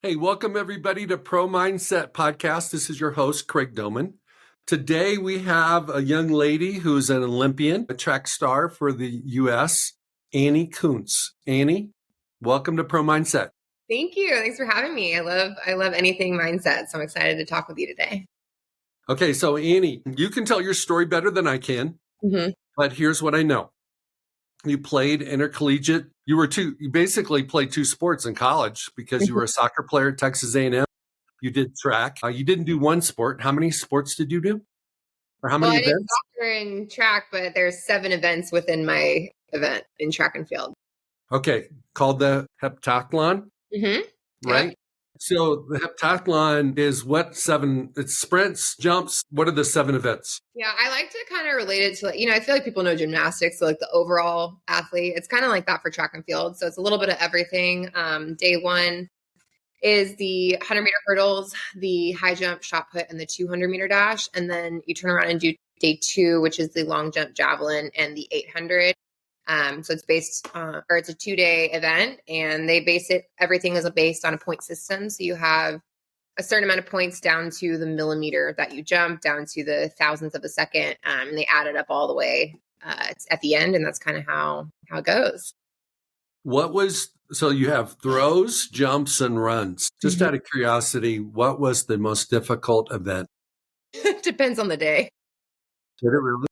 Hey, welcome everybody to Pro Mindset Podcast. This is your host, Craig Domann. Today we have a young lady who's an Olympian, a track star for the U.S., Annie Kunz. Annie, welcome to Pro Mindset. Thank you. Thanks for having me. I love anything mindset, so I'm excited to talk with you today. Okay, so Annie, you can tell your story better than I can, but here's what I know. You played intercollegiate. You basically played two sports in college because you were a soccer player at Texas A&M. You did track. You didn't do one sport. How many sports did you do? Or how many I did events? soccer and track, but there's 7 events within my event in track and field. Okay, called the heptathlon, right? Yep. So the heptathlon is what 7? It's sprints, jumps. What are the 7 events? Yeah, I like to kind of relate it to, I feel like people know gymnastics, so like the overall athlete. It's kind of like that for track and field. So it's a little bit of everything. Day 1 is the 100-meter hurdles, the high jump, shot put, and the 200-meter dash. And then you turn around and do day 2, which is the long jump, javelin, and the 800. So it's it's a 2-day event, and everything is based on a point system. So you have a certain amount of points down to the millimeter that you jump, down to the thousandth of a second. And they add it up all the way at the end. And that's kind of how it goes. So you have throws, jumps, and runs. Just out of curiosity, what was the most difficult event? Depends on the day. Did it really?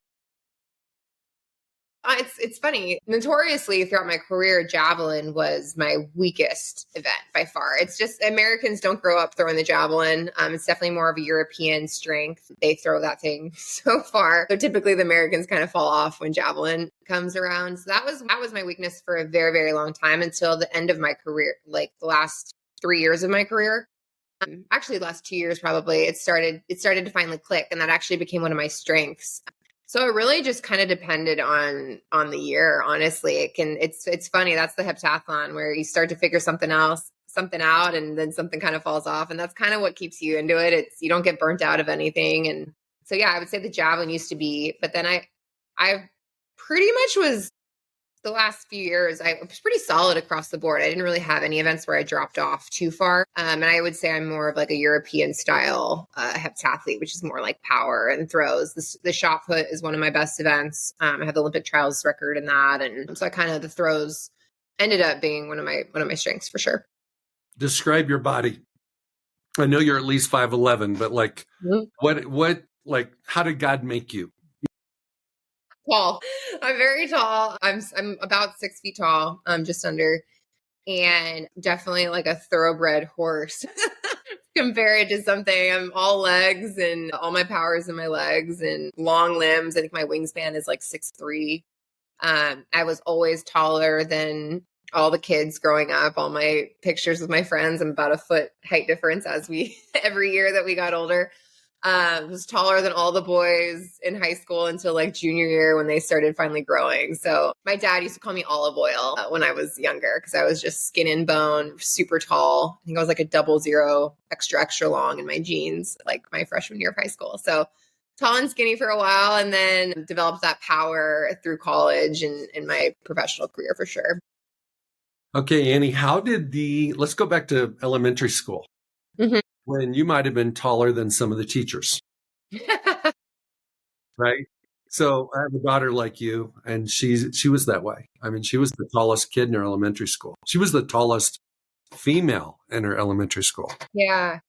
It's funny. Notoriously, throughout my career, javelin was my weakest event by far. It's just Americans don't grow up throwing the javelin. It's definitely more of a European strength. They throw that thing so far. So typically, the Americans kind of fall off when javelin comes around. So that was my weakness for a very, very long time until the end of my career, like the last 3 years of my career. Actually, the last 2 years probably. It started to finally click, and that actually became one of my strengths. So it really just kind of depended on the year. Honestly, it's funny. That's the heptathlon where you start to figure something out, and then something kind of falls off, and that's kind of what keeps you into it. You don't get burnt out of anything, and so yeah, I would say the javelin used to be, but then I pretty much was the last few years. I was pretty solid across the board. I didn't really have any events where I dropped off too far. And I would say I'm more of like a European style heptathlete, which is more like power and throws. The shot put is one of my best events. I have the Olympic trials record in that. And so the throws ended up being one of my strengths for sure. Describe your body. I know you're at least 5'11", but what how did God make you? Tall. I'm very tall. I'm about 6 feet tall. I'm just under, and definitely like a thoroughbred horse. Compare it to something. I'm all legs, and all my power is in my legs and long limbs. I think my wingspan is like 6'3". I was always taller than all the kids growing up. All my pictures with my friends, I'm about a foot height difference every year that we got older. Was taller than all the boys in high school until like junior year when they started finally growing. So my dad used to call me olive oil when I was younger because I was just skin and bone, super tall. I think I was like a 00 extra long in my jeans, like my freshman year of high school. So tall and skinny for a while, and then developed that power through college and in my professional career for sure. Okay, Annie, let's go back to elementary school. When you might have been taller than some of the teachers. Right? So I have a daughter like you, and she was that way. I mean, she was the tallest kid in her elementary school. She was the tallest female in her elementary school. Yeah.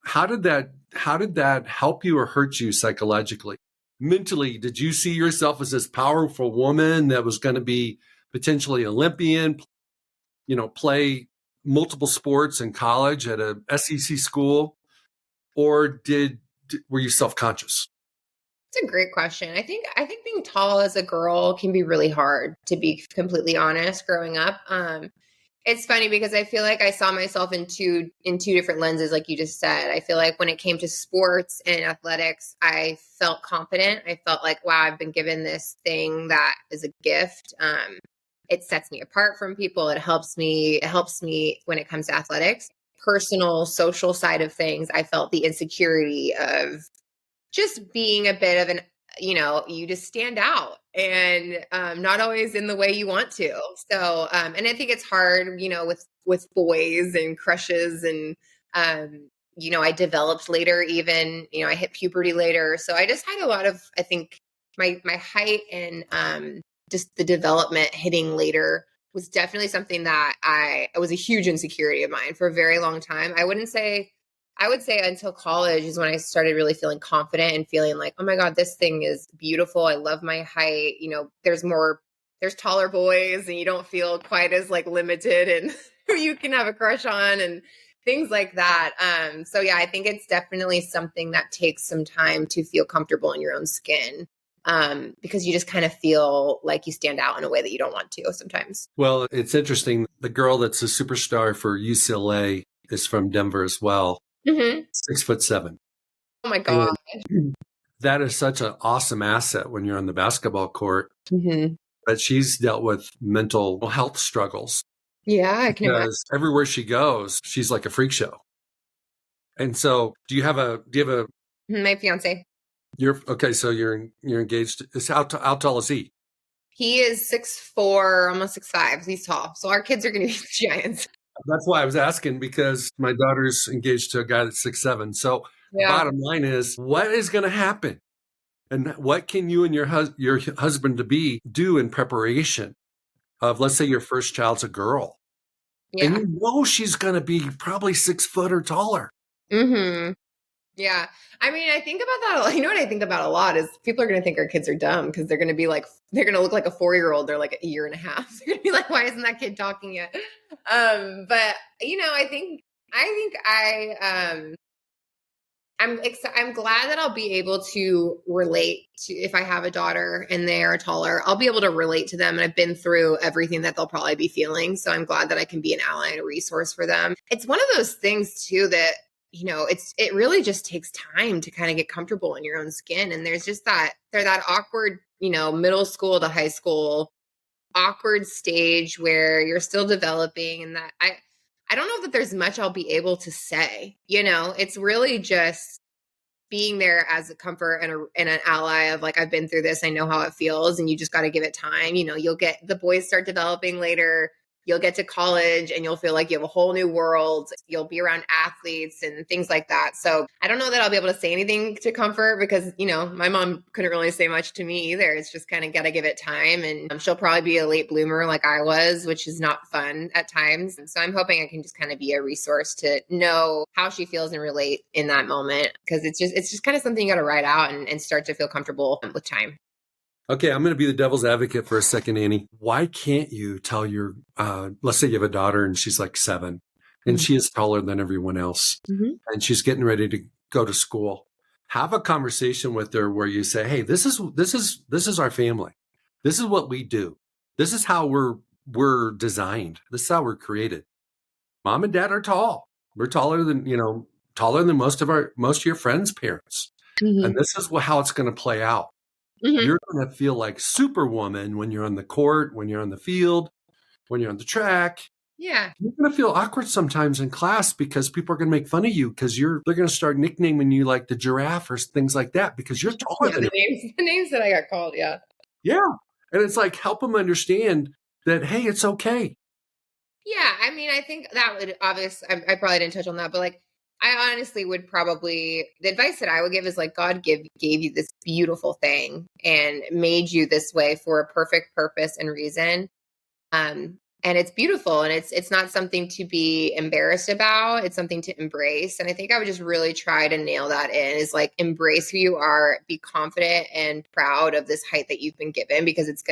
How did that help you or hurt you psychologically? Mentally, did you see yourself as this powerful woman that was going to be potentially Olympian, play multiple sports in college at a SEC school, or were you self-conscious? It's a great question. I think being tall as a girl can be really hard, to be completely honest, growing up. It's funny because I feel like I saw myself in two different lenses, like you just said. I feel like when it came to sports and athletics, I felt confident. I felt like, wow, I've been given this thing that is a gift. It sets me apart from people. It helps me when it comes to athletics. Personal, social side of things, I felt the insecurity of just being a bit of an, you just stand out and not always in the way you want to. So, and I think it's hard, with boys and crushes and I developed later even, I hit puberty later. So I just had a lot of, I think my height and just the development hitting later was definitely something that it was a huge insecurity of mine for a very long time. I would say until college is when I started really feeling confident and feeling like, oh my God, this thing is beautiful. I love my height. There's taller boys and you don't feel quite as like limited and who you can have a crush on and things like that. So yeah, I think it's definitely something that takes some time to feel comfortable in your own skin. Because you just kind of feel like you stand out in a way that you don't want to sometimes. Well, it's interesting. The girl that's a superstar for UCLA is from Denver as well. 6'7". Oh my God. And that is such an awesome asset when you're on the basketball court. But she's dealt with mental health struggles. Yeah, I can imagine. Because everywhere she goes, she's like a freak show. And so do you have a My fiance. So you're engaged. How tall is he? He is 6'4", almost 6'5". He's tall. So our kids are going to be giants. That's why I was asking, because my daughter's engaged to a guy that's 6'7". So bottom line is, what is going to happen? And what can you and your husband to be do in preparation of, let's say your first child's a girl? Yeah. And she's going to be probably 6 foot or taller. Yeah. I mean, I think about that a lot. You know what I think about a lot is people are going to think our kids are dumb because they're going to be like, they're going to look like a 4-year-old. They're like a year and a half. They're going to be like, why isn't that kid talking yet? But I'm glad that I'll be able to relate to, if I have a daughter and they are taller, I'll be able to relate to them. And I've been through everything that they'll probably be feeling. So I'm glad that I can be an ally and a resource for them. It's one of those things too that, it really just takes time to kind of get comfortable in your own skin. And there's just that awkward, middle school to high school awkward stage where you're still developing, and that I don't know that there's much I'll be able to say. It's really just being there as a comfort and an ally of like, I've been through this, I know how it feels, and you just got to give it time. You'll get the boys start developing later. You'll get to college and you'll feel like you have a whole new world. You'll be around athletes and things like that. So I don't know that I'll be able to say anything to comfort because, my mom couldn't really say much to me either. It's just kind of got to give it time. And she'll probably be a late bloomer like I was, which is not fun at times. So I'm hoping I can just kind of be a resource to know how she feels and relate in that moment. Because it's just kind of something you got to write out and start to feel comfortable with time. Okay, I'm going to be the devil's advocate for a second, Annie. Why can't you tell your, let's say you have a daughter and she's like 7 and she is taller than everyone else and she's getting ready to go to school. Have a conversation with her where you say, hey, this is our family. This is what we do. This is how we're designed. This is how we're created. Mom and dad are tall. We're taller than most of your friends' parents. And this is how it's going to play out. You're going to feel like Superwoman when you're on the court, when you're on the field, when you're on the track. Yeah. You're going to feel awkward sometimes in class because people are going to make fun of you because they're going to start nicknaming you like the giraffe or things like that because you're taller than them. The names that I got called, yeah. Yeah. And it's like, help them understand that, hey, it's okay. Yeah. I mean, I think that would I probably didn't touch on that, but like, I honestly would probably, the advice that I would give is like, God gave you this beautiful thing and made you this way for a perfect purpose and reason. And it's beautiful and it's not something to be embarrassed about. It's something to embrace. And I think I would just really try to nail that in is like, embrace who you are, be confident and proud of this height that you've been given because it's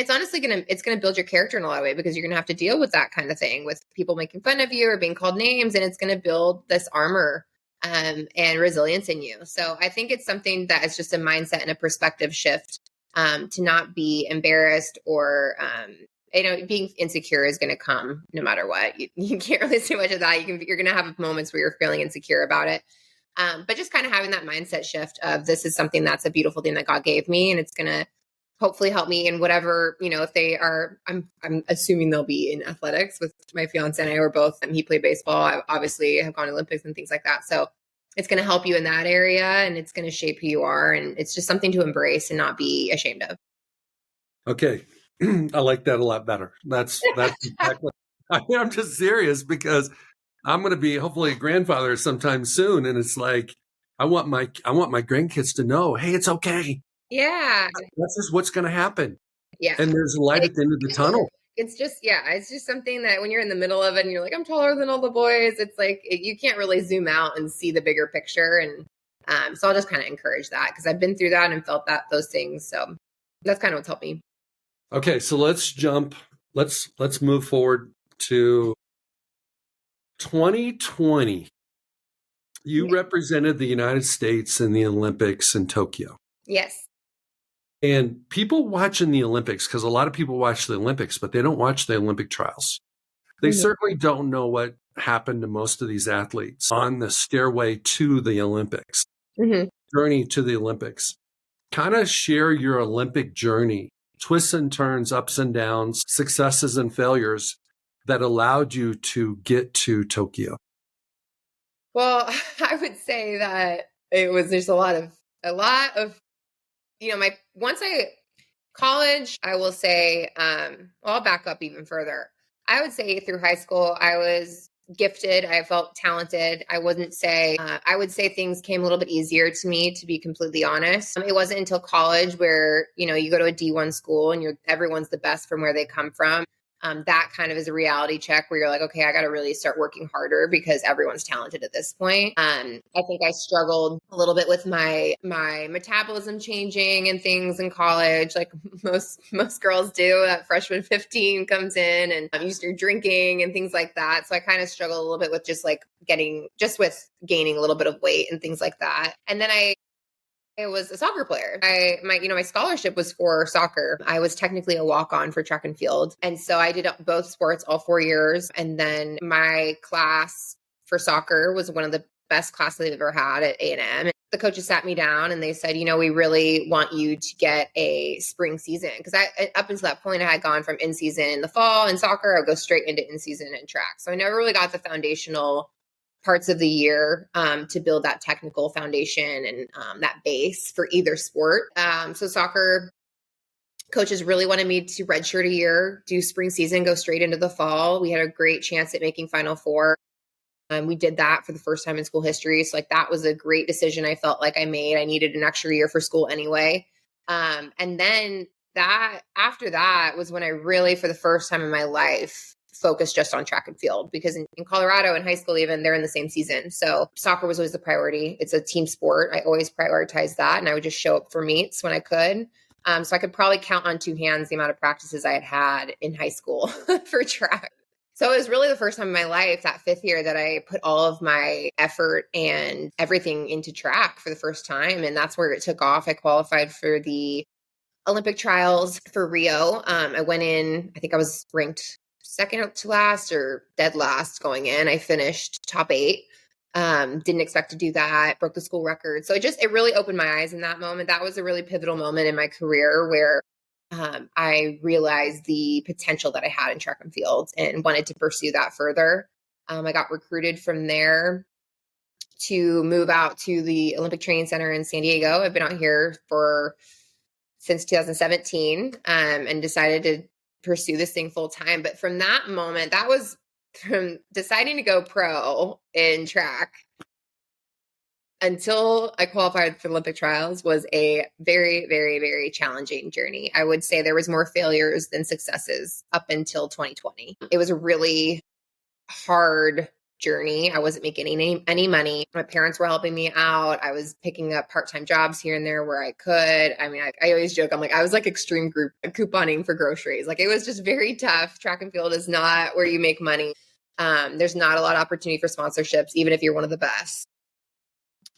honestly going to build your character in a lot of ways because you're going to have to deal with that kind of thing with people making fun of you or being called names. And it's going to build this armor and resilience in you. So I think it's something that is just a mindset and a perspective shift to not be embarrassed or, being insecure is going to come no matter what. You can't really say much of that. You're going to have moments where you're feeling insecure about it. But just kind of having that mindset shift of this is something that's a beautiful thing that God gave me. And it's going to hopefully help me in whatever, if they are, I'm assuming they'll be in athletics with my fiance and I were both, he played baseball. I obviously have gone to Olympics and things like that. So it's going to help you in that area and it's going to shape who you are. And it's just something to embrace and not be ashamed of. Okay. I like that a lot better. That's exactly, I'm just serious because I'm going to be hopefully a grandfather sometime soon. And it's like, I want my grandkids to know, hey, it's okay. Yeah. That's just what's going to happen. Yeah. And there's a light at the end of the tunnel. It's just something that when you're in the middle of it and you're like, I'm taller than all the boys, it's like, you can't really zoom out and see the bigger picture. And so I'll just kind of encourage that because I've been through that and felt those things. So that's kind of what's helped me. Okay. So let's move forward to 2020. You represented the United States in the Olympics in Tokyo. Yes. And people watching the Olympics, because a lot of people watch the Olympics, but they don't watch the Olympic trials. They certainly don't know what happened to most of these athletes on the stairway to the Olympics, journey to the Olympics. Kind of share your Olympic journey, twists and turns, ups and downs, successes and failures that allowed you to get to Tokyo. Well, I would say that there's a lot of, college, I will say, I'll back up even further. I would say through high school, I was gifted. I felt talented. I would say things came a little bit easier to me, to be completely honest. It wasn't until college where, you go to a D1 school and everyone's the best from where they come from. That kind of is a reality check where you're like, okay, I got to really start working harder because everyone's talented at this point. I think I struggled a little bit with my metabolism changing and things in college, like most girls do. That freshman 15 comes in and you start drinking and things like that. So I kind of struggled a little bit with gaining a little bit of weight and things like that. And then I was a soccer player. My scholarship was for soccer. I was technically a walk-on for track and field. And so I did both sports all 4 years. And then my class for soccer was one of the best classes I've ever had at A&M. The coaches sat me down and they said, we really want you to get a spring season. Because up until that point, I had gone from in-season in the fall in soccer. I would go straight into in-season in track. So I never really got the foundational parts of the year to build that technical foundation and that base for either sport. So soccer coaches really wanted me to redshirt a year, do spring season, go straight into the fall. We had a great chance at making Final Four. We did that for the first time in school history. So that was a great decision I felt like I made. I needed an extra year for school anyway. And then after that was when I really, for the first time in my life, focused just on track and field, because in Colorado in high school, even they're in the same season. So soccer was always the priority. It's a team sport. I always prioritized that. And I would just show up for meets when I could. So I could probably count on two hands the amount of practices I had in high school for track. So it was really the first time in my life, that fifth year, that I put all of my effort and everything into track for the first time. And that's where it took off. I qualified for the Olympic trials for Rio. I went in, I think I was ranked second to last or dead last going in. I finished top 8. Didn't expect to do that, broke the school record. So it really opened my eyes in that moment. That was a really pivotal moment in my career where I realized the potential that I had in track and field and wanted to pursue that further. I got recruited from there to move out to the Olympic Training Center in San Diego. I've been out here since 2017 and decided to pursue this thing full time. But from that moment, that was from deciding to go pro in track until I qualified for the Olympic trials was a very, very, very challenging journey. I would say there was more failures than successes up until 2020. It was a really hard journey. I wasn't making any money. My parents were helping me out. I was picking up part-time jobs here and there where I could. I mean, I always joke, I'm like, I was like extreme group couponing for groceries. Like, it was just very tough. Track and field is not where you make money. There's not a lot of opportunity for sponsorships, even if you're one of the best.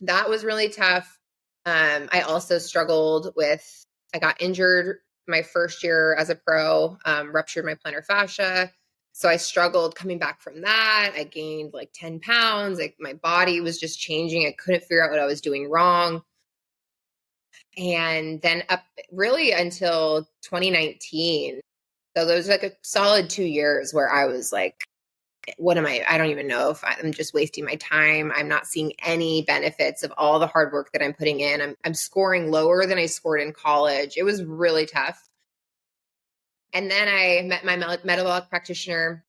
That was really tough. I also struggled I got injured my first year as a pro, ruptured my plantar fascia. So I struggled coming back from that. I gained like 10 pounds. Like, my body was just changing. I couldn't figure out what I was doing wrong. And then up really until 2019. So there was like a solid 2 years where I was like, what am I don't even know if I'm just wasting my time. I'm not seeing any benefits of all the hard work that I'm putting in. I'm scoring lower than I scored in college. It was really tough. And then I met my metabolic practitioner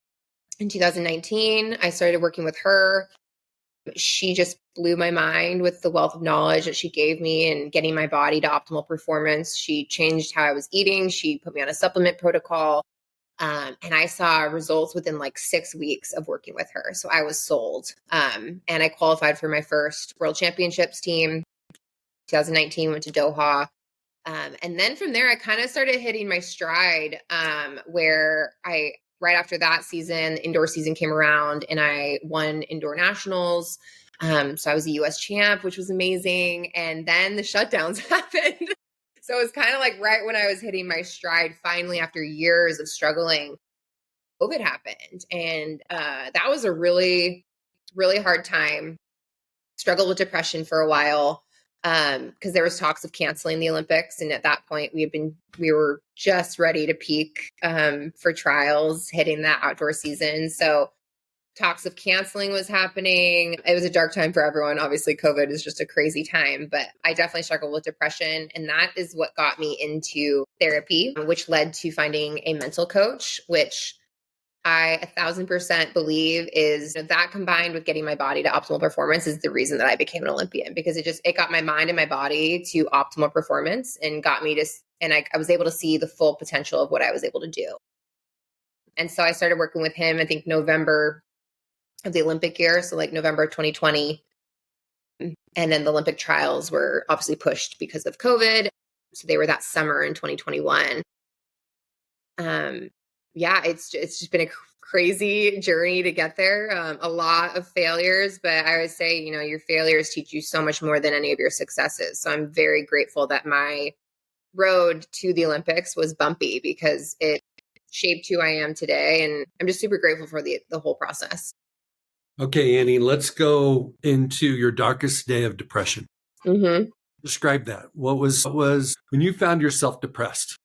In 2019, I started working with her. She just blew my mind with the wealth of knowledge that she gave me and getting my body to optimal performance. She changed how I was eating. She put me on a supplement protocol. And I saw results within like 6 weeks of working with her. So I was sold. And I qualified for my first World Championships team. 2019, went to Doha. And then from there, I kind of started hitting my stride where right after that season, the indoor season came around and I won indoor nationals. So I was a US champ, which was amazing. And then the shutdowns happened. So it was kind of like right when I was hitting my stride, finally, after years of struggling, COVID happened. And that was a really, really hard time. Struggled with depression for a while because there was talks of canceling the Olympics. And at that point, we were just ready to peak for trials, hitting that outdoor season. So talks of canceling was happening. It was a dark time for everyone. Obviously, COVID is just a crazy time, but I definitely struggled with depression. And that is what got me into therapy, which led to finding a mental coach, which I 1,000% believe is that combined with getting my body to optimal performance is the reason that I became an Olympian, because it got my mind and my body to optimal performance and got me to, and I was able to see the full potential of what I was able to do. And so I started working with him, I think November of the Olympic year. So like November 2020. And then the Olympic trials were obviously pushed because of COVID. So they were that summer in 2021. Yeah, it's just been a crazy journey to get there. A lot of failures, but I would say, your failures teach you so much more than any of your successes. So I'm very grateful that my road to the Olympics was bumpy because it shaped who I am today. And I'm just super grateful for the whole process. Okay, Annie, let's go into your darkest day of depression. Mm-hmm. Describe that. What was when you found yourself depressed?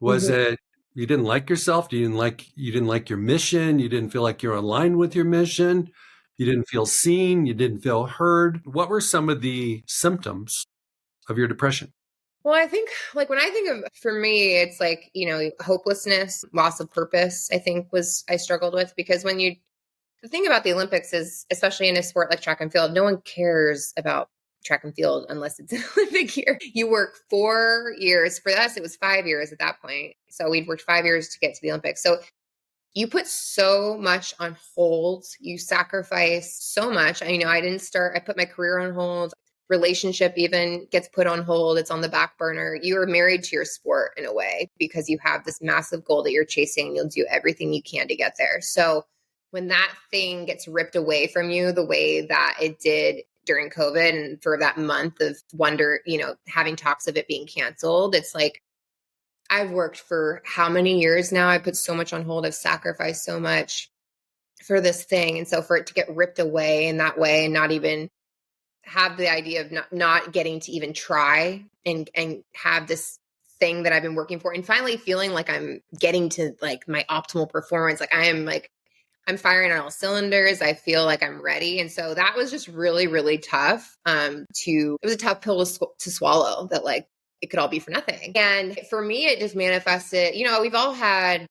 Was it you didn't like yourself? You didn't like your mission? You didn't feel like you're aligned with your mission? You didn't feel seen? You didn't feel heard? What were some of the symptoms of your depression? Well, I think when I think of, for me, it's like, hopelessness, loss of purpose, I think I struggled with, because the thing about the Olympics is, especially in a sport like track and field, no one cares about track and field unless it's an Olympic year. You work 4 years. For us, it was 5 years at that point. So we'd worked 5 years to get to the Olympics. So you put so much on hold. You sacrifice so much. I put my career on hold. Relationship even gets put on hold. It's on the back burner. You are married to your sport in a way because you have this massive goal that you're chasing and you'll do everything you can to get there. So when that thing gets ripped away from you the way that it did during COVID and for that month of wonder, having talks of it being canceled, it's like, I've worked for how many years now? I put so much on hold. I've sacrificed so much for this thing. And so for it to get ripped away in that way and not even have the idea of not getting to even try and have this thing that I've been working for and finally feeling like I'm getting to like my optimal performance. Like I'm firing on all cylinders. I feel like I'm ready. And so that was just really, really tough. It was a tough pill to swallow, that like it could all be for nothing. And for me, it just manifested, we've all had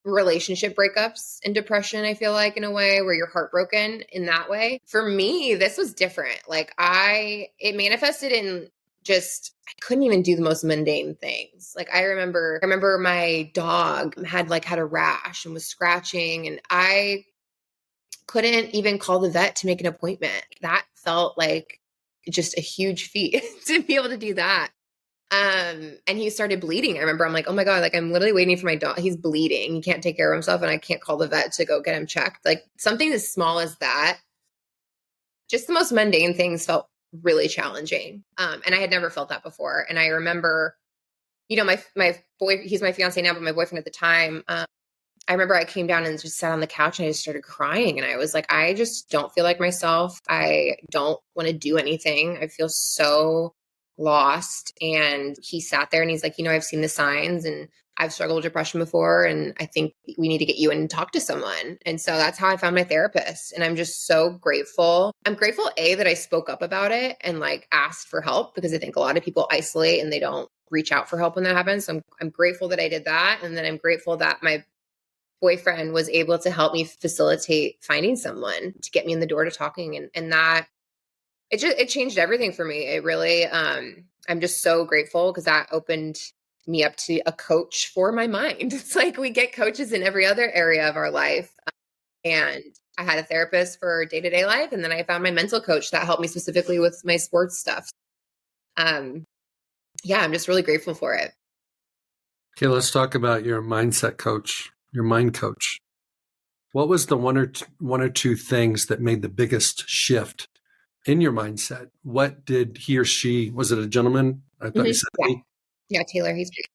relationship breakups and depression, I feel like, in a way where you're heartbroken in that way. For me, this was different. Like it manifested in just, I couldn't even do the most mundane things. Like I remember my dog had a rash and was scratching, and I couldn't even call the vet to make an appointment. That felt like just a huge feat to be able to do that. And he started bleeding. I remember I'm like, oh my God, like I'm literally waiting for my dog. He's bleeding. He can't take care of himself and I can't call the vet to go get him checked. Like something as small as that, just the most mundane things felt really challenging. And I had never felt that before. And I remember, my boy, he's my fiance now, but my boyfriend at the time, I remember I came down and just sat on the couch and I just started crying. And I was like, I just don't feel like myself. I don't want to do anything. I feel so lost. And he sat there and he's like, I've seen the signs and I've struggled with depression before. And I think we need to get you in and talk to someone. And so that's how I found my therapist. And I'm just so grateful. I'm grateful, that I spoke up about it and like asked for help, because I think a lot of people isolate and they don't reach out for help when that happens. So I'm grateful that I did that. And then I'm grateful that my boyfriend was able to help me facilitate finding someone to get me in the door to talking. And that it changed everything for me. It really, I'm just so grateful because that opened me up to a coach for my mind. It's like we get coaches in every other area of our life. And I had a therapist for day-to-day life. And then I found my mental coach that helped me specifically with my sports stuff. Yeah, I'm just really grateful for it. Okay, let's talk about your mindset coach, your mind coach. What was the one or two things that made the biggest shift in your mindset? What did he or she, was it a gentleman? I thought you said he. Yeah, Taylor, he's great.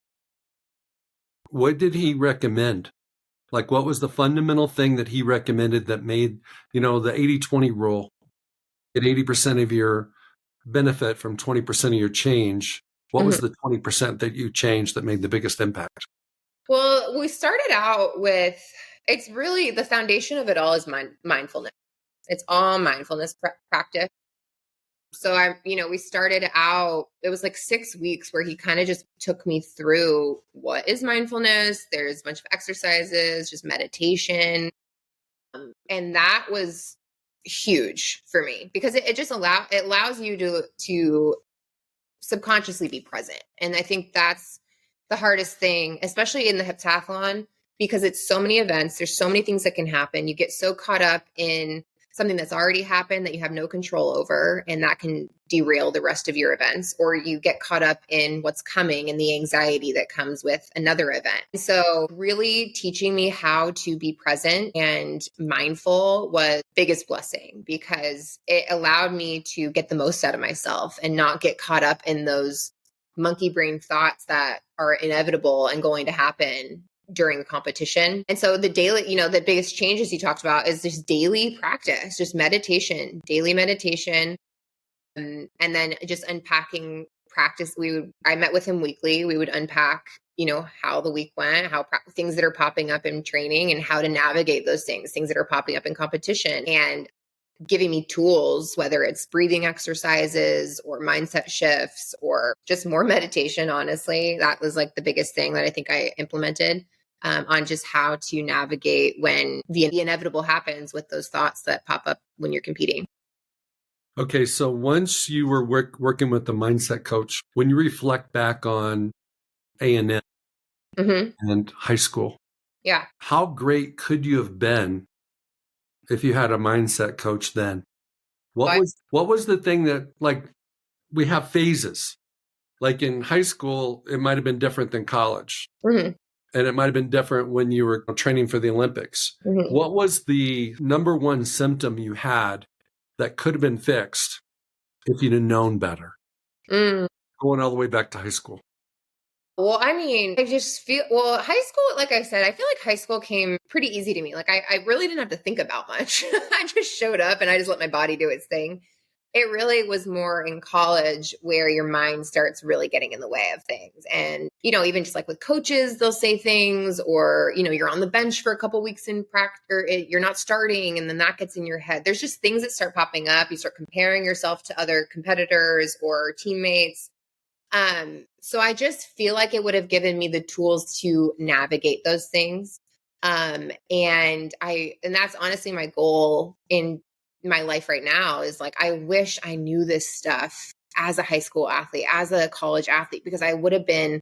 What did he recommend? Like, what was the fundamental thing that he recommended that made, the 80-20 rule, get 80% of your benefit from 20% of your change? What was the 20% that you changed that made the biggest impact? Well, we started out with, it's really the foundation of it all is mindfulness. It's all mindfulness practice. So we started out, it was like 6 weeks where he kind of just took me through what is mindfulness. There's a bunch of exercises, just meditation. And that was huge for me because it just allows you to subconsciously be present. And I think that's the hardest thing, especially in the heptathlon, because it's so many events. There's so many things that can happen. You get so caught up in something that's already happened that you have no control over, and that can derail the rest of your events, or you get caught up in what's coming and the anxiety that comes with another event. So really teaching me how to be present and mindful was biggest blessing because it allowed me to get the most out of myself and not get caught up in those monkey brain thoughts that are inevitable and going to happen during the competition. And so the daily, the biggest changes he talked about is just daily practice, just meditation, daily meditation. And then just unpacking practice. I met with him weekly. We would unpack, how the week went, how things that are popping up in training and how to navigate those things that are popping up in competition, and giving me tools, whether it's breathing exercises or mindset shifts or just more meditation. Honestly, that was like the biggest thing that I think I implemented on just how to navigate when the inevitable happens with those thoughts that pop up when you're competing. Okay, so once you were working with the mindset coach, when you reflect back on A&M and high school, how great could you have been if you had a mindset coach then? What was the thing that, like, we have phases? Like in high school, it might have been different than college. And it might have been different when you were training for the Olympics. What was the number one symptom you had that could have been fixed if you'd have known better? Going all the way back to high school. Well, I just feel, high school, like I said, I feel like high school came pretty easy to me. Like I really didn't have to think about much. I just showed up and I just let my body do its thing. It really was more in college where your mind starts really getting in the way of things. And, even just like with coaches, they'll say things, or, you're on the bench for a couple weeks in practice, or you're not starting. And then that gets in your head. There's just things that start popping up. You start comparing yourself to other competitors or teammates. So I just feel like it would have given me the tools to navigate those things. And that's honestly my goal in my life right now is like, I wish I knew this stuff as a high school athlete, as a college athlete, because I would have been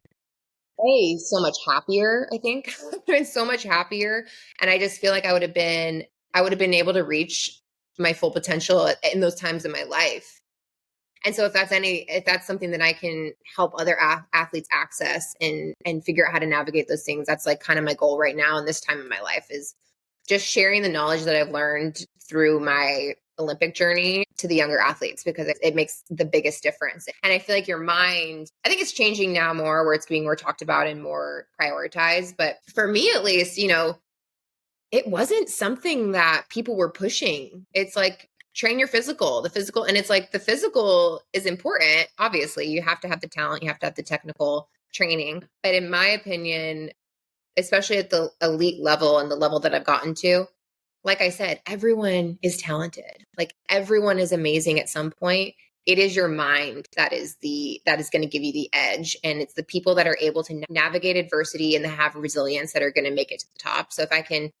so much happier. I think I've been so much happier. And I just feel like I would have been able to reach my full potential in those times in my life. And so if that's something that I can help other athletes access and figure out how to navigate those things, that's like kind of my goal right now in this time in my life, is just sharing the knowledge that I've learned through my Olympic journey to the younger athletes, because it makes the biggest difference. And I feel like your mind, I think it's changing now more, where it's being more talked about and more prioritized. But for me, at least, it wasn't something that people were pushing. It's like, train your the physical. And it's like, the physical is important. Obviously, you have to have the talent, you have to have the technical training. But in my opinion, especially at the elite level and the level that I've gotten to, like I said, everyone is talented. Like everyone is amazing at some point. it is your mind that is going to give you the edge. And it's the people that are able to navigate adversity and that have resilience that are going to make it to the top. So if I can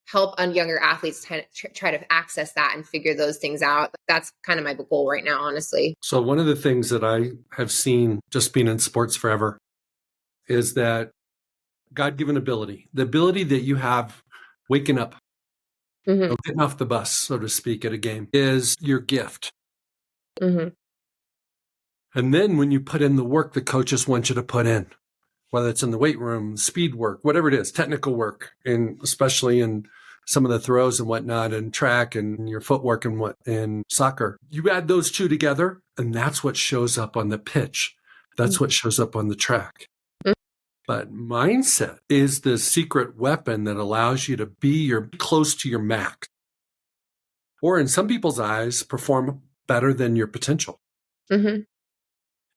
help younger athletes try to access that and figure those things out, that's kind of my goal right now, honestly. So one of the things that I have seen just being in sports forever is that God-given ability, the ability that you have waking up, getting off the bus, so to speak, at a game, is your gift. Mm-hmm. And then when you put in the work the coaches want you to put in, whether it's in the weight room, speed work, whatever it is, technical work, and especially in some of the throws and whatnot, and track and your footwork and soccer, you add those two together, and that's what shows up on the pitch. That's what shows up on the track. But mindset is the secret weapon that allows you to be close to your max, or in some people's eyes, perform better than your potential. Mm-hmm.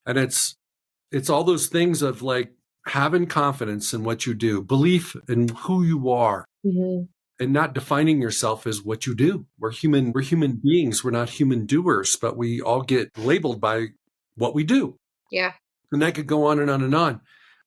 And it's all those things of like having confidence in what you do, belief in who you are, and not defining yourself as what you do. We're human beings. We're not human doers, but we all get labeled by what we do. Yeah. And that could go on and on and on.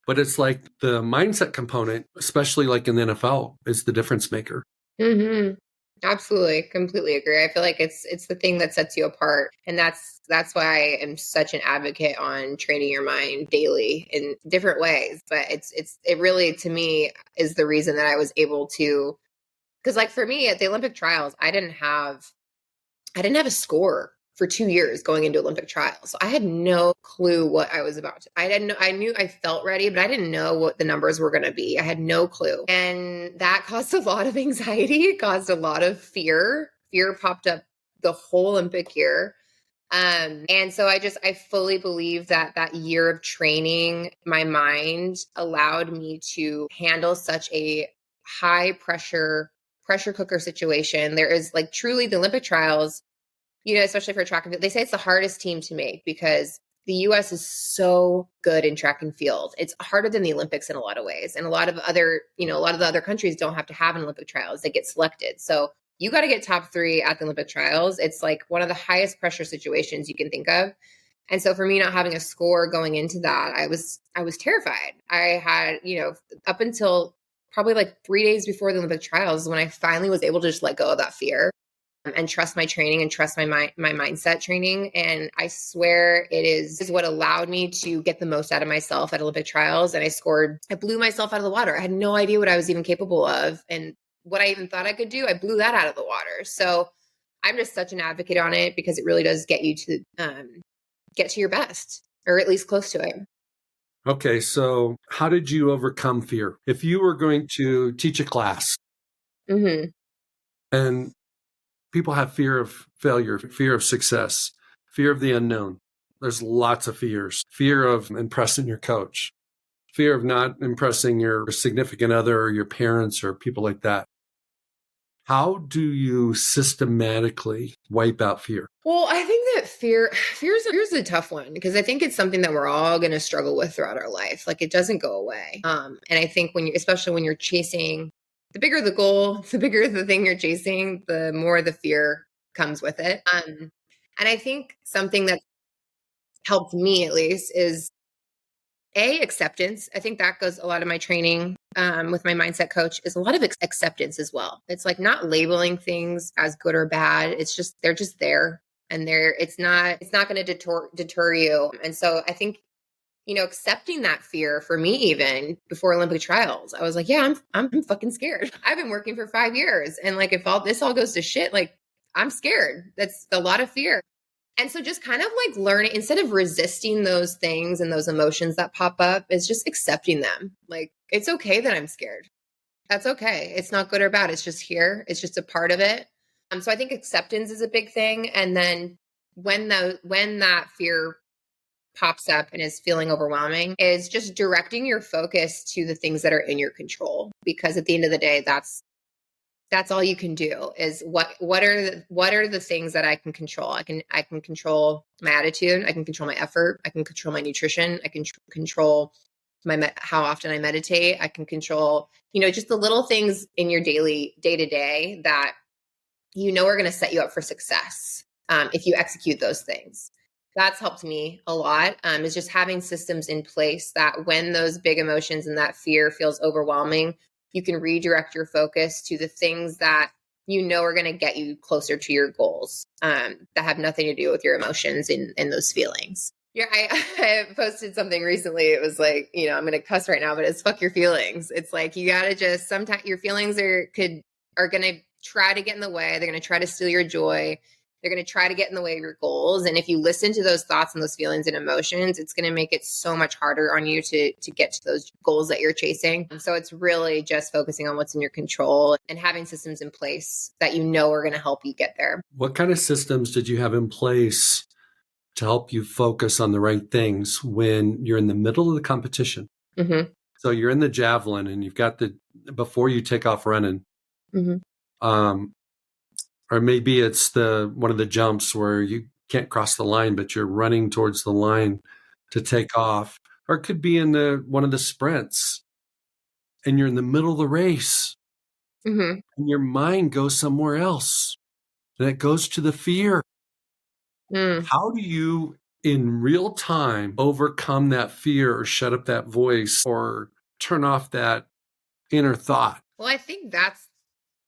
But it's like the mindset component, especially like in the NFL, is the difference maker. Mm-hmm. Absolutely. Completely agree. I feel like it's the thing that sets you apart. And that's why I am such an advocate on training your mind daily in different ways. But it really, to me, is the reason that I was able to, because like for me at the Olympic trials, I didn't have a score for 2 years going into Olympic trials. So I had no clue what I was about to. I knew I felt ready, but I didn't know what the numbers were going to be. I had no clue. And that caused a lot of anxiety. It caused a lot of fear. Fear popped up the whole Olympic year. And so I fully believe that year of training, my mind allowed me to handle such a high pressure cooker situation. There is like truly the Olympic trials, especially for track and field, they say it's the hardest team to make because the US is so good in track and field. It's harder than the Olympics in a lot of ways. And a lot of the other countries don't have to have an Olympic trials. They get selected. So you got to get top 3 at the Olympic trials. It's like one of the highest pressure situations you can think of. And so for me, not having a score going into that, I was terrified. I had, up until probably like 3 days before the Olympic trials, when I finally was able to just let go of that fear and trust my training and trust my mindset training. And I swear it is what allowed me to get the most out of myself at Olympic trials. And I blew myself out of the water. I had no idea what I was even capable of. And what I even thought I could do, I blew that out of the water. So I'm just such an advocate on it because it really does get you to get to your best, or at least close to it. Okay. So how did you overcome fear? If you were going to teach a class and people have fear of failure, fear of success, fear of the unknown. There's lots of fears. Fear of impressing your coach, fear of not impressing your significant other or your parents or people like that. How do you systematically wipe out fear? Well, I think that fear's a tough one because I think it's something that we're all going to struggle with throughout our life. Like it doesn't go away. And I think especially when you're chasing, the bigger the goal, the bigger the thing you're chasing, the more the fear comes with it. And I think something that helped me at least is acceptance. I think that goes a lot of my training with my mindset coach is a lot of acceptance as well. It's like not labeling things as good or bad. It's just, they're just there and it's not going to deter you. And so I think, accepting that fear for me, even before Olympic trials, I was like, yeah, I'm fucking scared. I've been working for 5 years. And like, if this all goes to shit, like I'm scared. That's a lot of fear. And so just kind of like learning, instead of resisting those things and those emotions that pop up, is just accepting them. Like, it's okay that I'm scared. That's okay. It's not good or bad. It's just here. It's just a part of it. So I think acceptance is a big thing. And then when that fear pops up and is feeling overwhelming, is just directing your focus to the things that are in your control. Because at the end of the day, that's all you can do is what are the things that I can control? I can control my attitude. I can control my effort. I can control my nutrition. I can control how often I meditate. I can control, just the little things in your daily day-to-day that are going to set you up for success if you execute those things. That's helped me a lot, is just having systems in place that when those big emotions and that fear feels overwhelming, you can redirect your focus to the things that you know are going to get you closer to your goals, that have nothing to do with your emotions and those feelings. Yeah, I posted something recently. It was like, I'm going to cuss right now, but it's fuck your feelings. It's like, you got to just, sometimes your feelings are going to try to get in the way. They're going to try to steal your joy. They're going to try to get in the way of your goals. And if you listen to those thoughts and those feelings and emotions, it's going to make it so much harder on you to get to those goals that you're chasing. And so it's really just focusing on what's in your control and having systems in place that you know are going to help you get there. What kind of systems did you have in place to help you focus on the right things when you're in the middle of the competition? Mm-hmm. So you're in the javelin and you've got before you take off running, or maybe it's one of the jumps where you can't cross the line, but you're running towards the line to take off. Or it could be in one of the sprints and you're in the middle of the race and your mind goes somewhere else and it goes to the fear. How do you, in real time, overcome that fear or shut up that voice or turn off that inner thought? Well, I think that's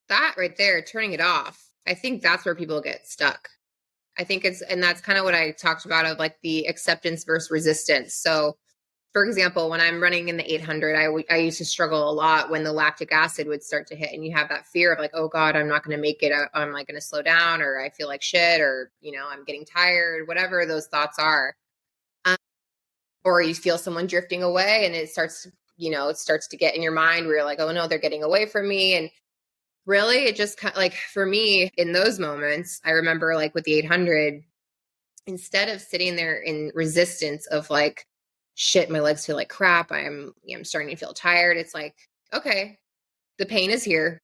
that right there, turning it off. I think that's where people get stuck. I think and that's kind of what I talked about of like the acceptance versus resistance. So for example, when I'm running in the 800, I used to struggle a lot when the lactic acid would start to hit and you have that fear of like, oh God, I'm not going to make it. I'm like going to slow down, or I feel like shit, or, I'm getting tired, whatever those thoughts are. Or you feel someone drifting away and it starts to get in your mind where you're like, oh no, they're getting away from me. And really, it just kind of like, for me in those moments, I remember like with the 800, instead of sitting there in resistance of like, shit, my legs feel like crap, I'm starting to feel tired. It's like, okay, the pain is here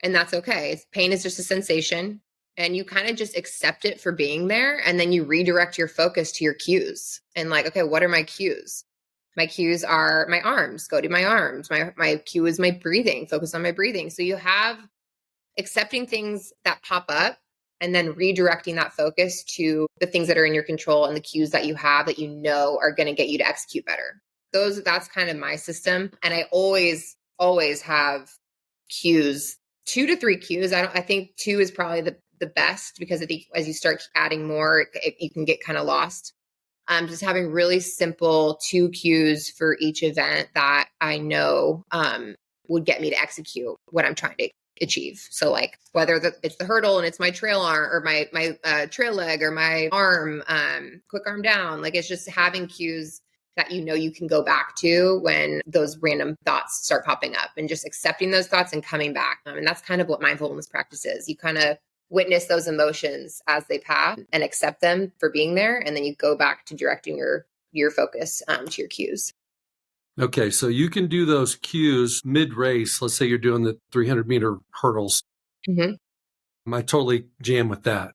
and that's okay. Pain is just a sensation and you kind of just accept it for being there. And then you redirect your focus to your cues and like, okay, what are my cues? My cues are my arms, go to my arms. My cue is my breathing, focus on my breathing. So you have accepting things that pop up and then redirecting that focus to the things that are in your control and the cues that you have that you know are going to get you to execute better. That's kind of my system. And I always have cues, 2 to 3 cues. I think 2 is probably the best, because I think as you start adding more, you can get kind of lost. Just having really simple 2 cues for each event that I know would get me to execute what I'm trying to achieve. So like whether it's the hurdle and it's my trail arm or my trail leg or my arm, quick arm down, like it's just having cues that you can go back to when those random thoughts start popping up, and just accepting those thoughts and coming back. And that's kind of what mindfulness practice is. You kind of witness those emotions as they pass and accept them for being there. And then you go back to directing your focus to your cues. Okay, so you can do those cues mid-race. Let's say you're doing the 300-meter hurdles. I totally jam with that.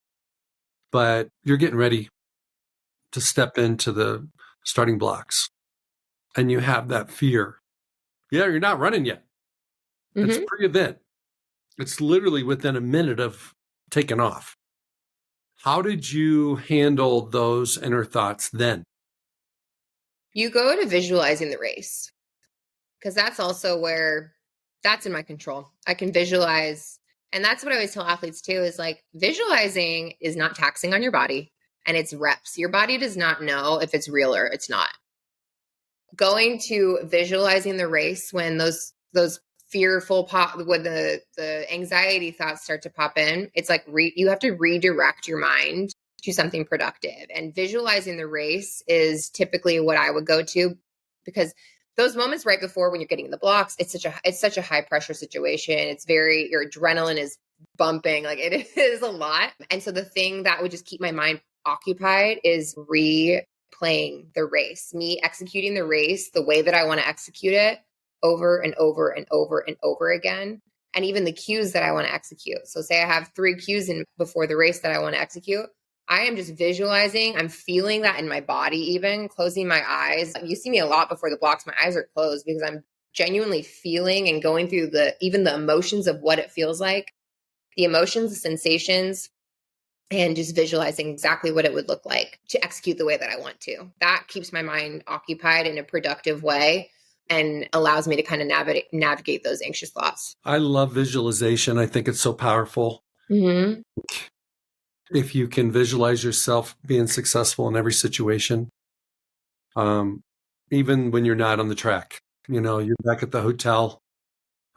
But you're getting ready to step into the starting blocks, and you have that fear. Yeah, you're not running yet. It's pre-event. It's literally within a minute of taking off. How did you handle those inner thoughts then? You go to visualizing the race, because that's also where that's in my control. I can visualize. And that's what I always tell athletes too, is like visualizing is not taxing on your body, and it's reps. Your body does not know if it's real or it's not. Going to visualizing the race when those fearful when the anxiety thoughts start to pop in, it's like you have to redirect your mind to something productive. And visualizing the race is typically what I would go to, because those moments right before when you're getting in the blocks, it's such a high pressure situation. It's your adrenaline is bumping, like it is a lot. And so the thing that would just keep my mind occupied is replaying the race, me executing the race the way that I want to execute it over and over and over and over again. And even the cues that I want to execute. So say I have 3 cues in before the race that I want to execute. I am just visualizing. I'm feeling that in my body, even closing my eyes. You see me a lot before the blocks. My eyes are closed because I'm genuinely feeling and going through even the emotions of what it feels like, the emotions, the sensations, and just visualizing exactly what it would look like to execute the way that I want to. That keeps my mind occupied in a productive way and allows me to kind of navigate those anxious thoughts. I love visualization. I think it's so powerful. Mm-hmm. If you can visualize yourself being successful in every situation, even when you're not on the track, you're back at the hotel,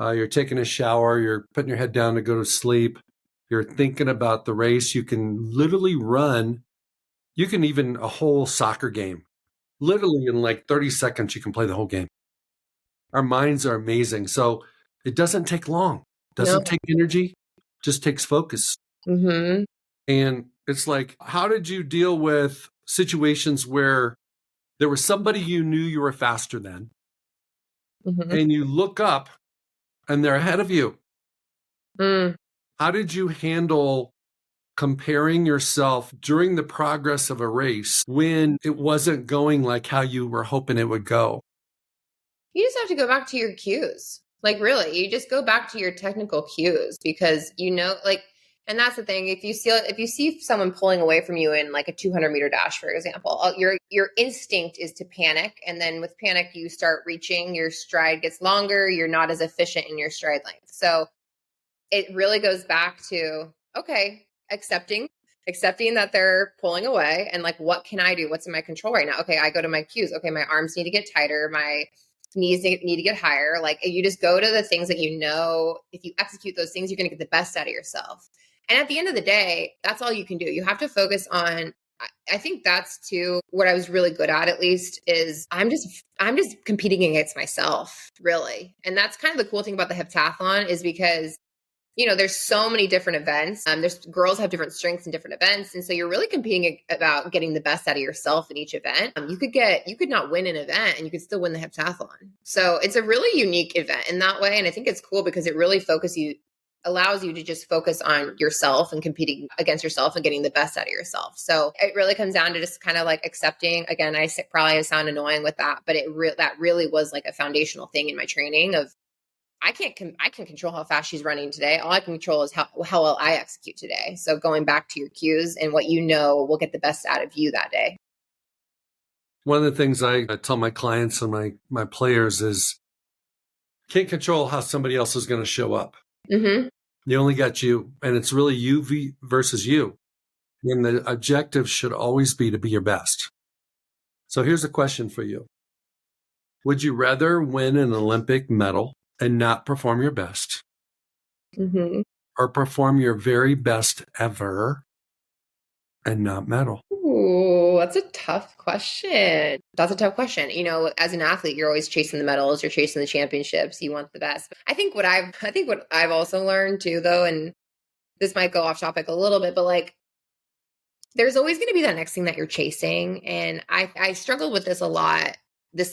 you're taking a shower, you're putting your head down to go to sleep, you're thinking about the race, you can literally run, you can even a whole soccer game. Literally in like 30 seconds, you can play the whole game. Our minds are amazing. So it doesn't take long. Doesn't take energy, just takes focus. Mm-hmm. And it's like, how did you deal with situations where there was somebody you knew you were faster than, Mm-hmm. and you look up and they're ahead of you? Mm. How did you handle comparing yourself during the progress of a race when it wasn't going like how you were hoping it would go? You just have to go back to your cues. Like, really, you just go back to your technical cues because and that's the thing. If you see someone pulling away from you in like a 200-meter dash, for example, your instinct is to panic, and then with panic, you start reaching. Your stride gets longer. You're not as efficient in your stride length. So it really goes back to accepting that they're pulling away, and like, what can I do? What's in my control right now? Okay, I go to my cues. Okay, my arms need to get tighter. My knees need to get higher. Like, you just go to the things that if you execute those things, you're going to get the best out of yourself. And at the end of the day, that's all you can do. You have to focus on, I think that's too what I was really good at least, is I'm just competing against myself, really. And that's kind of the cool thing about the heptathlon, is because there's so many different events. There's girls have different strengths in different events. And so you're really competing about getting the best out of yourself in each event. You could not win an event and you could still win the heptathlon. So it's a really unique event in that way. And I think it's cool because it really allows you to just focus on yourself and competing against yourself and getting the best out of yourself. So it really comes down to just kind of like accepting. Again, I probably sound annoying with that, but that really was like a foundational thing in my training of, I can control how fast she's running today. All I can control is how well I execute today. So going back to your cues and what will get the best out of you that day. One of the things I tell my clients and my players is, can't control how somebody else is going to show up. Mm-hmm. You only got you, and it's really you versus you. And the objective should always be to be your best. So here's a question for you. Would you rather win an Olympic medal and not perform your best, Mm-hmm. or perform your very best ever and not medal? Ooh, that's a tough question. That's a tough question. As an athlete, you're always chasing the medals, you're chasing the championships, you want the best. I think what I've also learned too, though, and this might go off topic a little bit, but like, there's always going to be that next thing that you're chasing. And I struggled with this a lot the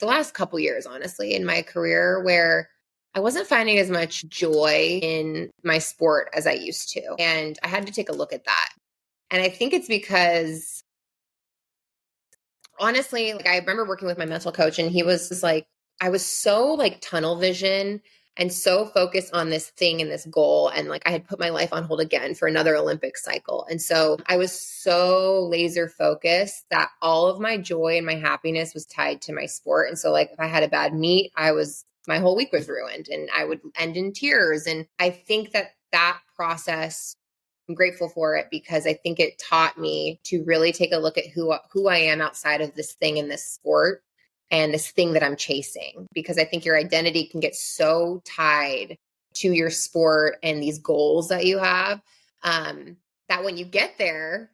last couple years, honestly, in my career, where I wasn't finding as much joy in my sport as I used to. And I had to take a look at that. And I think it's because, honestly, like, I remember working with my mental coach, and he was just like, I was so like tunnel vision and so focused on this thing and this goal. And like, I had put my life on hold again for another Olympic cycle. And so I was so laser focused that all of my joy and my happiness was tied to my sport. And so like, if I had a bad meet, my whole week was ruined and I would end in tears. And I think that process, I'm grateful for it because I think it taught me to really take a look at who I am outside of this thing in this sport and this thing that I'm chasing, because I think your identity can get so tied to your sport and these goals that you have, that when you get there,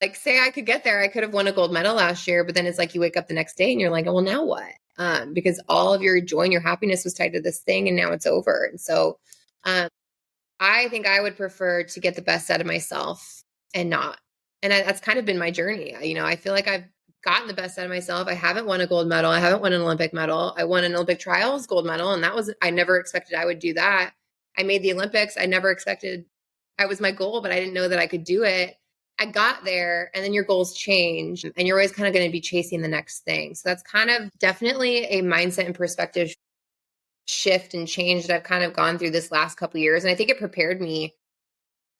like, say I could get there, I could have won a gold medal last year, but then it's like you wake up the next day and you're like, oh, well, now what? Because all of your joy and your happiness was tied to this thing and now it's over. And so I think I would prefer to get the best out of myself and not. And that's kind of been my journey. I feel like I've gotten the best out of myself. I haven't won a gold medal. I haven't won an Olympic medal. I won an Olympic trials gold medal. And I never expected I would do that. I made the Olympics. I never expected that was my goal, but I didn't know that I could do it. I got there, and then your goals change and you're always kind of going to be chasing the next thing. So that's kind of definitely a mindset and perspective shift and change that I've kind of gone through this last couple of years. And I think it prepared me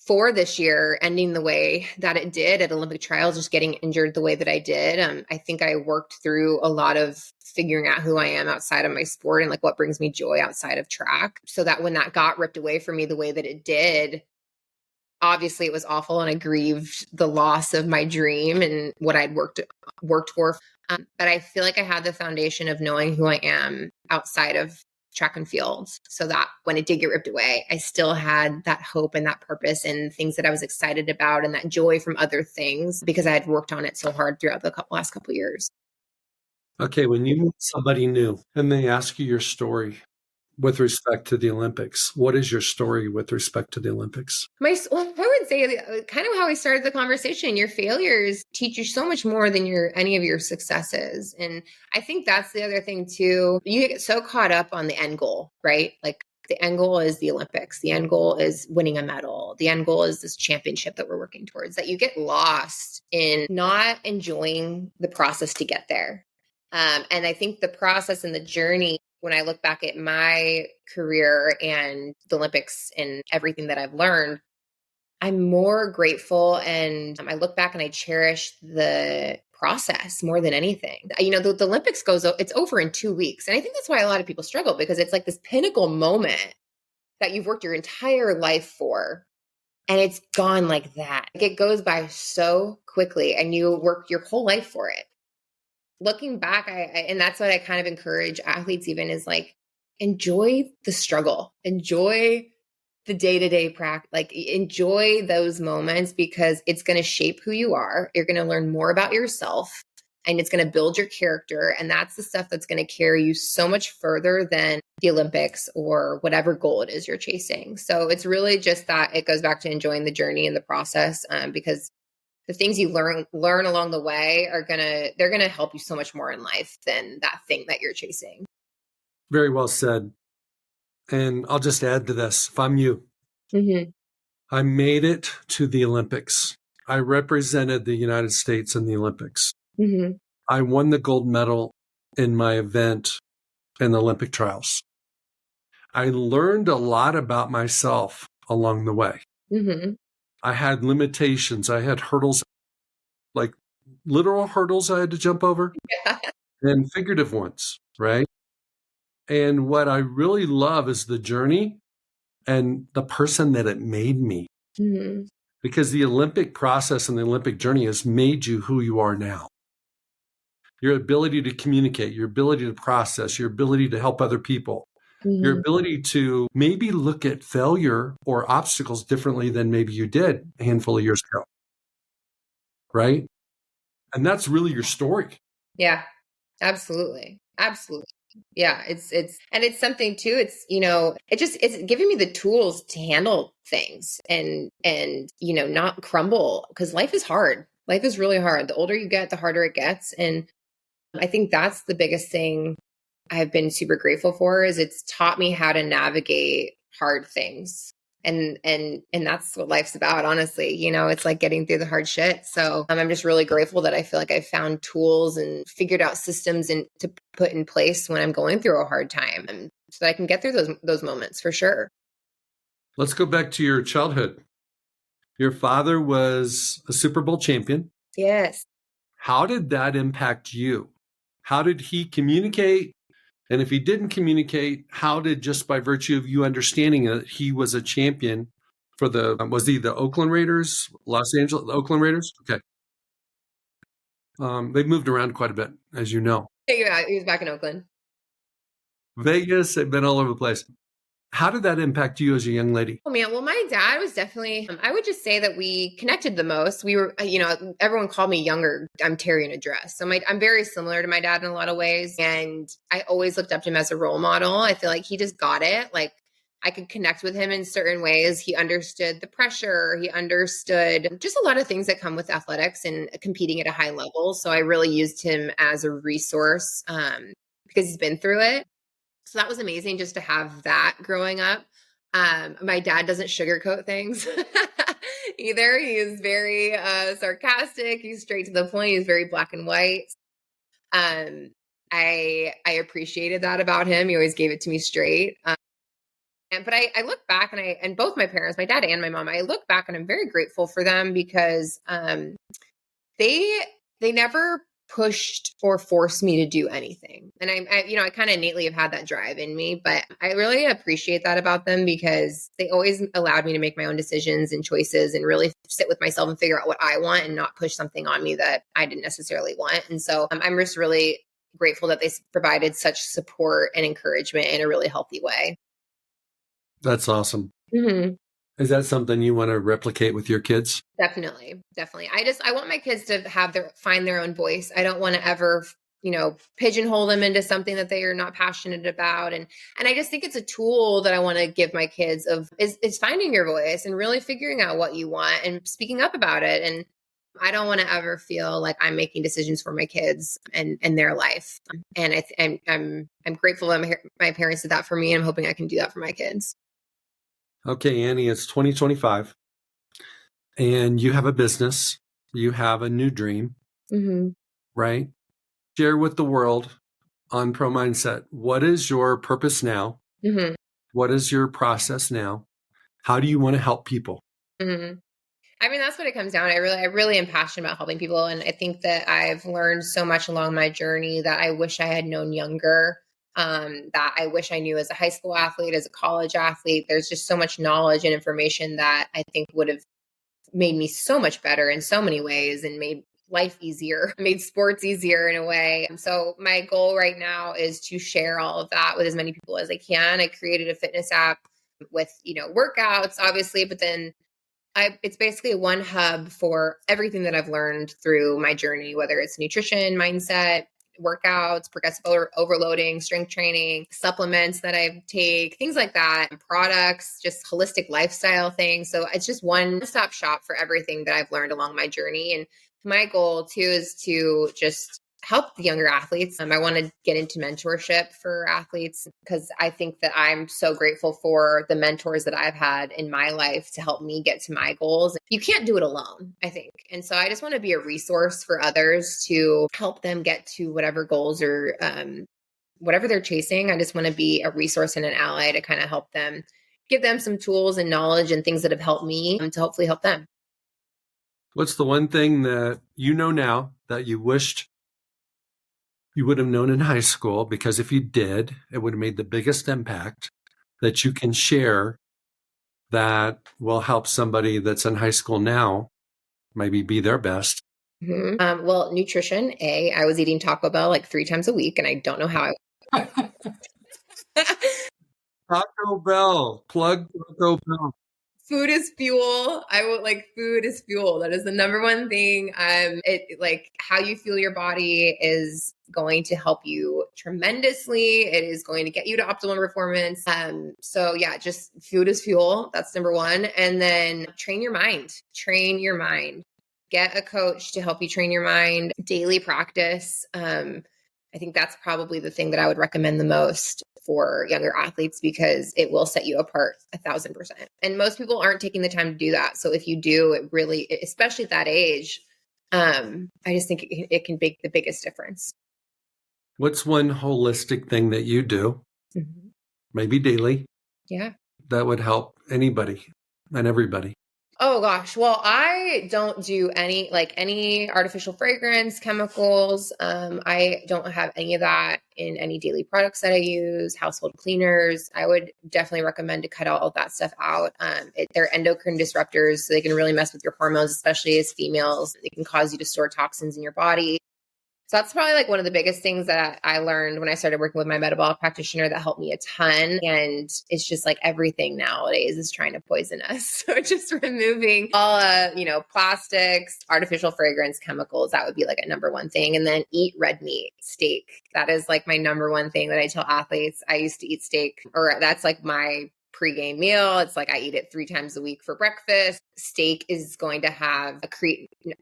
for this year ending the way that it did at Olympic trials, just getting injured the way that I did. I think I worked through a lot of figuring out who I am outside of my sport and like what brings me joy outside of track, so that when that got ripped away from me the way that it did, obviously it was awful and I grieved the loss of my dream and what I'd worked for. But I feel like I had the foundation of knowing who I am outside of track and field, so that when it did get ripped away, I still had that hope and that purpose and things that I was excited about and that joy from other things because I had worked on it so hard throughout the last couple of years. Okay, when you meet somebody new and they ask you your story with respect to the Olympics, what is your story with respect to the Olympics? I would say kind of how we started the conversation. Your failures teach you so much more than any of your successes. And I think that's the other thing too. You get so caught up on the end goal, right? Like the end goal is the Olympics. The end goal is winning a medal. The end goal is this championship that we're working towards, that you get lost in not enjoying the process to get there. And I think the process and the journey, when I look back at my career and the Olympics and everything that I've learned, I'm more grateful. And I look back and I cherish the process more than anything. You know, the Olympics it's over in 2 weeks. And I think that's why a lot of people struggle, because it's like this pinnacle moment that you've worked your entire life for. And it's gone like that. Like it goes by so quickly and you work your whole life for it. Looking back, and that's what I kind of encourage athletes even, is like, enjoy the struggle, enjoy the day-to-day practice, like enjoy those moments, because it's going to shape who you are. You're going to learn more about yourself and it's going to build your character. And that's the stuff that's going to carry you so much further than the Olympics or whatever goal it is you're chasing. So it's really just that it goes back to enjoying the journey and the process, because the things you learn along the way they're gonna help you so much more in life than that thing that you're chasing. Very well said. And I'll just add to this. If I'm you, I made it to the Olympics. I represented the United States in the Olympics. I won the gold medal in my event in the Olympic trials. I learned a lot about myself along the way. I had limitations. I had hurdles, like literal hurdles I had to jump over and figurative ones, right? And what I really love is the journey and the person that it made me. Because the Olympic process and the Olympic journey has made you who you are now. Your ability to communicate, your ability to process, your ability to help other people, your ability to maybe look at failure or obstacles differently than maybe you did a handful of years ago. Right? And that's really your story. Yeah, absolutely. Absolutely. Yeah, it's something too. It's, you know, it's giving me the tools to handle things and, you know, not crumble, because life is hard. Life is really hard. The older you get, the harder it gets. And I think that's the biggest thing I've been super grateful for, is it's taught me how to navigate hard things. And that's what life's about, honestly. You know, it's like getting through the hard shit. So I'm just really grateful that I feel like I found tools and figured out systems to put in place when I'm going through a hard time, and so that I can get through those moments for sure. Let's go back to your childhood. Your father was a Super Bowl champion. Yes. How did that impact you? How did he communicate? And if he didn't communicate, how did, just by virtue of you understanding that he was a champion for was he the Oakland Raiders, the Oakland Raiders? Okay. They've moved around quite a bit, as you know. Yeah, he was back in Oakland. Vegas, they've been all over the place. How did that impact you as a young lady? Oh man, well, my dad was definitely, I would just say that we connected the most. We were, you know, everyone called me younger. I'm Terry in a dress. So I'm very similar to my dad in a lot of ways. And I always looked up to him as a role model. I feel like he just got it. Like I could connect with him in certain ways. He understood the pressure. He understood just a lot of things that come with athletics and competing at a high level. So I really used him as a resource because he's been through it. So that was amazing just to have that growing up. My dad doesn't sugarcoat things either. He is very sarcastic. He's straight to the point. He's very black and white. I appreciated that about him. He always gave it to me straight. But I look back and both my parents, my dad and my mom, I look back and I'm very grateful for them because they never pushed or forced me to do anything. And I kind of innately have had that drive in me, but I really appreciate that about them because they always allowed me to make my own decisions and choices and really sit with myself and figure out what I want and not push something on me that I didn't necessarily want. And so I'm just really grateful that they provided such support and encouragement in a really healthy way. That's awesome. Mm-hmm. Is that something you want to replicate with your kids? Definitely. I want my kids to find their own voice. I don't want to ever, pigeonhole them into something that they are not passionate about. And I just think it's a tool that I want to give my kids is finding your voice and really figuring out what you want and speaking up about it. And I don't want to ever feel like I'm making decisions for my kids and their life. And I'm grateful that my parents did that for me. And I'm hoping I can do that for my kids. Okay, Annie, it's 2025 and you have a business. You have a new dream, right? Share with the world on Pro Mindset. What is your purpose now? What is your process now? How do you want to help people? I mean, that's what it comes down to. I really am passionate about helping people. And I think that I've learned so much along my journey that I wish I had known younger, that I wish I knew as a high school athlete, as a college athlete. There's just so much knowledge and information that I think would have made me so much better in so many ways and made life easier, made sports easier in a way. So my goal right now is to share all of that with as many people as I can. I created a fitness app with, workouts, obviously, but then it's basically one hub for everything that I've learned through my journey, whether it's nutrition, mindset, workouts, progressive overloading, strength training, supplements that I take, things like that, products, just holistic lifestyle things. So it's just one-stop shop for everything that I've learned along my journey. And my goal too is to just help the younger athletes. I want to get into mentorship for athletes because I think that I'm so grateful for the mentors that I've had in my life to help me get to my goals. You can't do it alone, I think. And so I just want to be a resource for others to help them get to whatever goals or whatever they're chasing. I just want to be a resource and an ally to kind of help them, give them some tools and knowledge and things that have helped me to hopefully help them. What's the one thing that you know now that you wished you would have known in high school? Because if you did, it would have made the biggest impact that you can share that will help somebody that's in high school now maybe be their best. Well, nutrition, I was eating Taco Bell like 3 times a week, and I don't know how Taco Bell, plug Taco Bell. Food is fuel. Food is fuel. That is the number one thing. How you feel your body is going to help you tremendously. It is going to get you to optimal performance. So yeah, just food is fuel. That's number one. And then train your mind. Get a coach to help you train your mind. Daily practice. I think that's probably the thing that I would recommend the most for younger athletes because it will set you apart 1,000%. And most people aren't taking the time to do that. So if you do, it really, especially at that age, I just think it can make the biggest difference. What's one holistic thing that you do, maybe daily, that would help anybody and everybody? Oh gosh. Well, I don't do any artificial fragrance, chemicals. I don't have any of that in any daily products that I use, household cleaners. I would definitely recommend to cut all of that stuff out. They're endocrine disruptors, so they can really mess with your hormones, especially as females. They can cause you to store toxins in your body. So that's probably one of the biggest things that I learned when I started working with my metabolic practitioner that helped me a ton. And it's just everything nowadays is trying to poison us. So just removing all, plastics, artificial fragrance, chemicals, that would be a number one thing. And then eat red meat, steak. That is my number one thing that I tell athletes. I used to eat steak, or that's my pre-game meal. It's I eat it 3 times a week for breakfast. Steak is going to have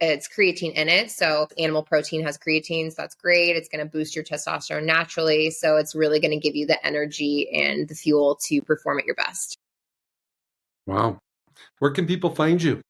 it's creatine in it. So animal protein has creatine. So that's great. It's going to boost your testosterone naturally. So it's really going to give you the energy and the fuel to perform at your best. Wow. Where can people find you?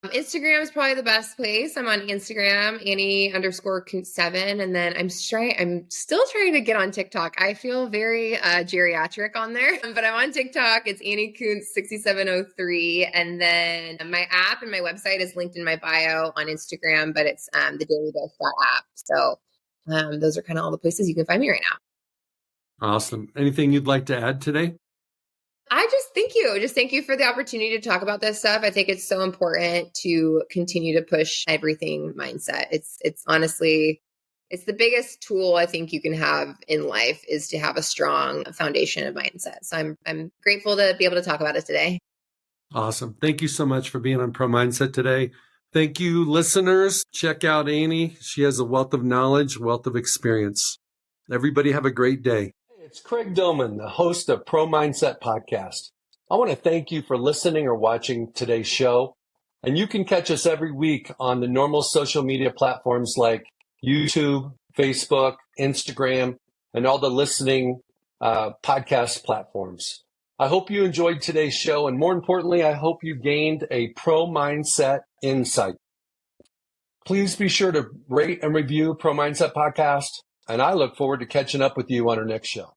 Instagram is probably the best place. I'm on Instagram, Annie_Kunz7. And then I'm still trying to get on TikTok. I feel very geriatric on there, but I'm on TikTok. It's Annie Kunz 6703. And then my app and my website is linked in my bio on Instagram, but it's the Daily Dose app. So those are kind of all the places you can find me right now. Awesome. Anything you'd like to add today? I just thank you. Just thank you for the opportunity to talk about this stuff. I think it's so important to continue to push everything mindset. It's honestly, it's the biggest tool I think you can have in life is to have a strong foundation of mindset. So I'm grateful to be able to talk about it today. Awesome. Thank you so much for being on Pro Mindset today. Thank you, listeners. Check out Annie. She has a wealth of knowledge, wealth of experience. Everybody have a great day. It's Craig Domann, the host of Pro Mindset Podcast. I want to thank you for listening or watching today's show. And you can catch us every week on the normal social media platforms like YouTube, Facebook, Instagram, and all the listening podcast platforms. I hope you enjoyed today's show. And more importantly, I hope you gained a Pro Mindset insight. Please be sure to rate and review Pro Mindset Podcast. And I look forward to catching up with you on our next show.